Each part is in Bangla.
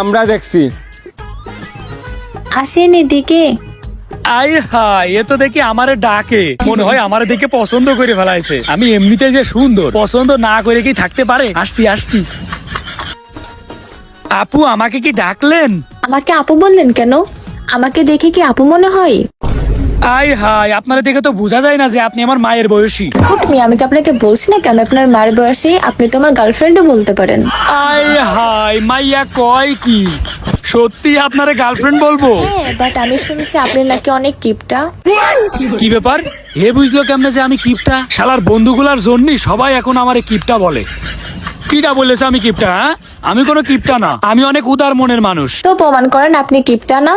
আমরা দেখছি। আসেন এদিকে। আই হাই, এ তো দেখি আমারে ডাকে, মনে হয় আমারে দেখে পছন্দ করে ফেলাইছে। আমি এমনিতে যে সুন্দর, পছন্দ না করে কি থাকতে পারে? আসছি আসছি। আপু, আমাকে কি ডাকলেন? আমাকে আপু বললেন কেন? আমাকে দেখে কি আপু মনে হয়? আই হাই, আপনারা দেখে তো বোঝা যায় না যে আপনি আমার মায়ের বয়সী। ফুটমি, আমি কি আপনাকে বলছি না কেন আপনার মার বয়সে? আপনি তো আমার গার্লফ্রেন্ডও বলতে পারেন। আই হাই, মাইয়া কয় কি? সত্যি আপনারে গার্লফ্রেন্ড বলবো? হ্যাঁ, বাট আমি শুনছি আপনি নাকি অনেক কিপটা। কি ব্যাপার? হে বুঝলো কেমনে যে আমি কিপটা? শালার বন্ধুগুলার জন্যই সবাই এখন আমারে কিপটা বলে। কিটা বলেছে আমি কিপটা? হ্যাঁ, আমি কোনো কিপটা না, আমি অনেক উদার মনের মানুষ। তো প্রমাণ করেন আপনি কিপটা না।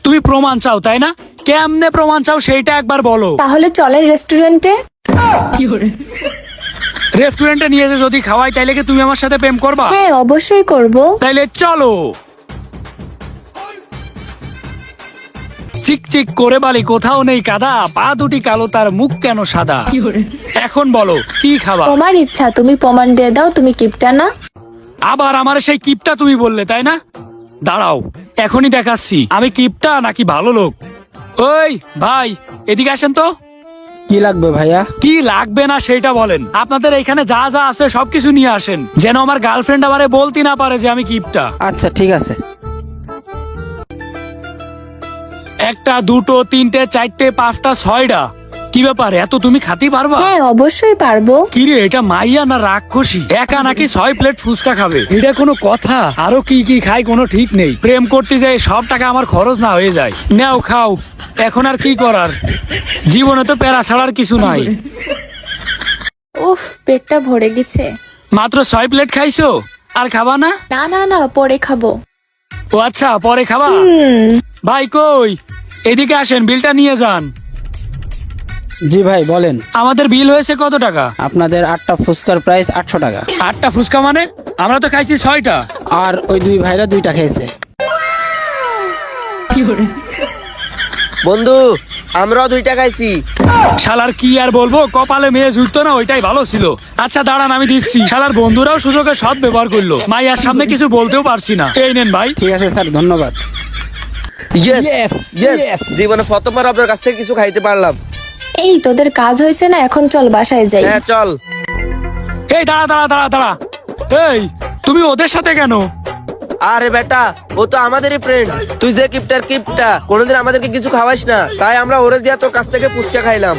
তুমি প্রমাণ চাও তাই না? কেমনে প্রমাণ চাও সেইটা একবার বলো। তাহলে চলেন রেস্টুরেন্টে। রেস্টুরেন্টে নিয়ে যে যদি খাওয়াই তাইলে কি তুমি আমার সাথে প্রেম করবা? হ্যাঁ, অবশ্যই করব। তাইলে চলো। চিক চিক করে বালি, কোথাও নেই কাদা, পা দুটি কালো, তার মুখ কেন সাদা? এখন বলো কি খাবা? তোমার ইচ্ছা, তুমি প্রমাণ দিয়ে দাও তুমি কিপটা না। আবার আমার সেই কিপটা তুমি বললে তাই না? দাঁড়াও, এখনই দেখাচ্ছি আমি কিপটা নাকি ভালো লোক। ওই ভাই, এদিকে আসেন তো। কি লাগবে ভাইয়া? কি লাগবে না সেইটা বলেন। আপনাদের এখানে যা যা আছে সবকিছু নিয়ে আসেন, যেন আমার গার্লফ্রেন্ড আমারে বলতে না পারে যে আমি কিপটা। আচ্ছা ঠিক আছে। একটা, দুটো, তিনটে, চারটে, পাঁচটা, ছয়টা। কি ব্যাপার, এত তুমি খাতে পারবা? হ্যাঁ, অবশ্যই পারবো। কিরে, এটা মাইয়া না রাক্ষসী? একা নাকি 6 প্লেট ফুচকা খাবে? এটা কোনো কথা? আরো কি কি খাই কোনো ঠিক নেই। প্রেম করতে যাই সব টাকা আমার খরচ না হয়ে যায়। নাও খাও, এখন আর কি করার, জীবনে তো প্যারা ছাড়ার কিছু নাই। উফ, পেটটা ভরে গেছে। মাত্র 6 প্লেট খাইছো, আর খাবা না? না না না, পরে খাবো। ও আচ্ছা, পরে খাবা। ভাই কই, এদিকে আসেন, বিলটা নিয়ে যান। জি ভাই বলেন। আমাদের বিল হয়েছে কত টাকা? আপনাদের 8টা ফুচকার প্রাইস 800 টাকা। 8টা ফুচকা মানে? আমরা তো খাইছি 6টা। আর ওই দুই ভাইরা 2টা খেয়েছে। বন্ধু, আমরাও 2টা খাইছি। শালার কি আর বলবো, কপালে মেয়ে জুটতো না, ওইটাই ভালো ছিল। আচ্ছা দাঁড়ান, আমি দিচ্ছি। শালার বন্ধুরাও সুযোগের সৎ ব্যবহার করলো, মাইয়ার সামনে কিছু বলতেও পারছি না। এই নেন ভাই। ঠিক আছে স্যার, ধন্যবাদ। ইয়েস ইয়েস, জীবনে প্রথমবার আপনার কাছ থেকে কিছু খাইতে পারলাম। এই তোদের কাজ হয়েছে না, এখন চল বাসায় যাই। হ্যাঁ চল। এই দাঁড়া দাঁড়া দাঁড়া দাঁড়া, এই তুমি ওদের সাথে কেন? আরে বেটা, ও তো আমাদেরই ফ্রেন্ড। তুই যে কিপটা কোনোদিন আমাদেরকে কিছু খাওয়াইস না, তাই আমরা ওরে দিয়া তোর কাছ থেকে ফুচকা খাইলাম।